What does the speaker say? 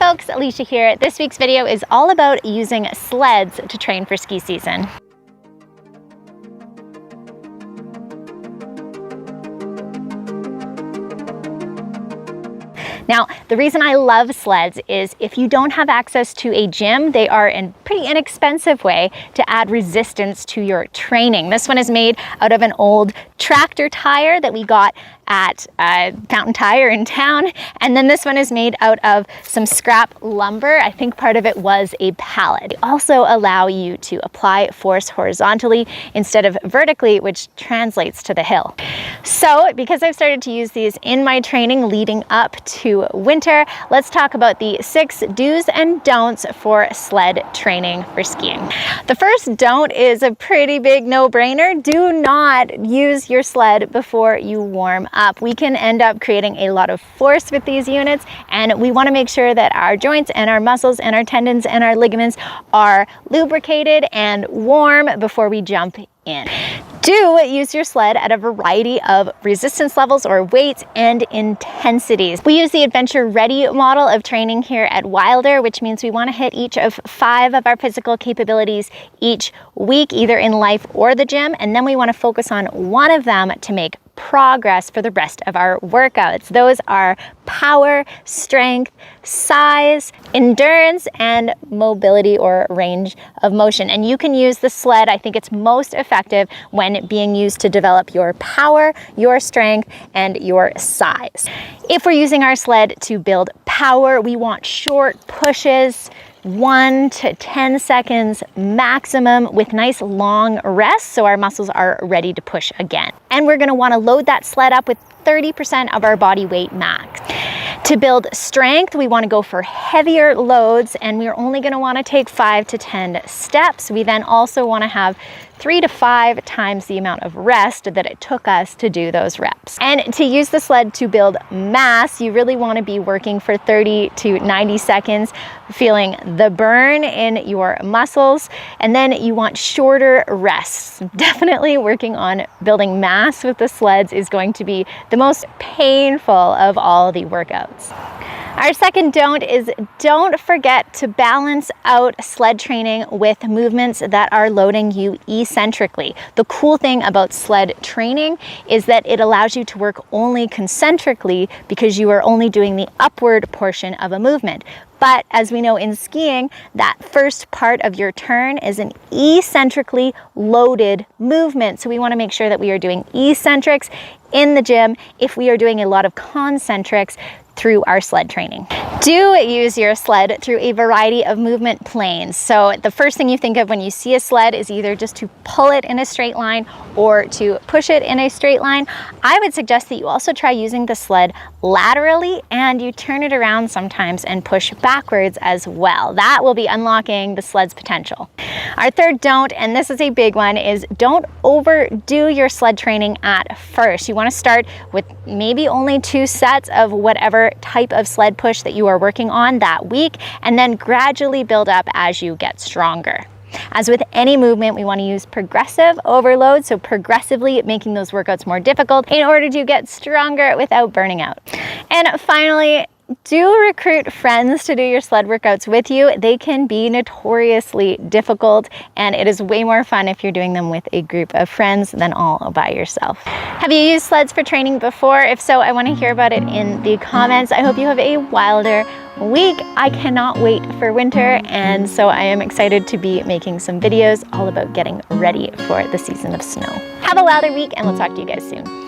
folks, Alicia here. This week's video is all about using sleds to train for ski season. Now, the reason I love sleds is if you don't have access to a gym, they are a pretty inexpensive way to add resistance to your training. This one is made out of an old tractor tire that we got at Fountain Tire in town. And then this one is made out of some scrap lumber. I think part of it was a pallet. They also allow you to apply force horizontally instead of vertically, which translates to the hill. So because I've started to use these in my training leading up to winter, let's talk about the 6 do's and don'ts for sled training for skiing. The first don't is a pretty big no-brainer. Do not use your sled before you warm up. We can end up creating a lot of force with these units, and we want to make sure that our joints and our muscles and our tendons and our ligaments are lubricated and warm before we jump in. Do use your sled at a variety of resistance levels or weights and intensities. We use the Adventure Ready model of training here at WILDR, which means we want to hit each of 5 of our physical capabilities each week, either in life or the gym, and then we want to focus on one of them to make progress for the rest of our workouts. Those are power, strength, size, endurance, and mobility or range of motion. And you can use the sled, I think it's most effective when being used to develop your power, your strength, and your size. If we're using our sled to build power, we want short pushes, 1 to 10 seconds maximum with nice long rests so our muscles are ready to push again. And we're gonna wanna load that sled up with 30% of our body weight max. To build strength, we wanna go for heavier loads, and we're only gonna wanna take 5 to 10 steps. We then also wanna have 3 to 5 times the amount of rest that it took us to do those reps. And to use the sled to build mass, you really wanna be working for 30 to 90 seconds, feeling the burn in your muscles, and then you want shorter rests. Definitely working on building mass with the sleds is going to be the most painful of all the workouts. Our second don't is don't forget to balance out sled training with movements that are loading you eccentrically. The cool thing about sled training is that it allows you to work only concentrically because you are only doing the upward portion of a movement. But as we know in skiing, that first part of your turn is an eccentrically loaded movement. So we want to make sure that we are doing eccentrics in the gym if we are doing a lot of concentrics through our sled training. Do use your sled through a variety of movement planes. So the first thing you think of when you see a sled is either just to pull it in a straight line or to push it in a straight line. I would suggest that you also try using the sled laterally and you turn it around sometimes and push backwards as well. That will be unlocking the sled's potential. Our third don't, and this is a big one, is don't overdo your sled training at first. You want to start with maybe only 2 sets of whatever type of sled push that you are working on that week, and then gradually build up as you get stronger. As with any movement, we want to use progressive overload, so progressively making those workouts more difficult in order to get stronger without burning out. And finally, do recruit friends to do your sled workouts with you. They can be notoriously difficult, and it is way more fun if you're doing them with a group of friends than all by yourself. Have you used sleds for training before? If so, I want to hear about it in the comments. I hope you have a wilder week. I cannot wait for winter, and so I am excited to be making some videos all about getting ready for the season of snow. Have a wilder week, and we'll talk to you guys soon.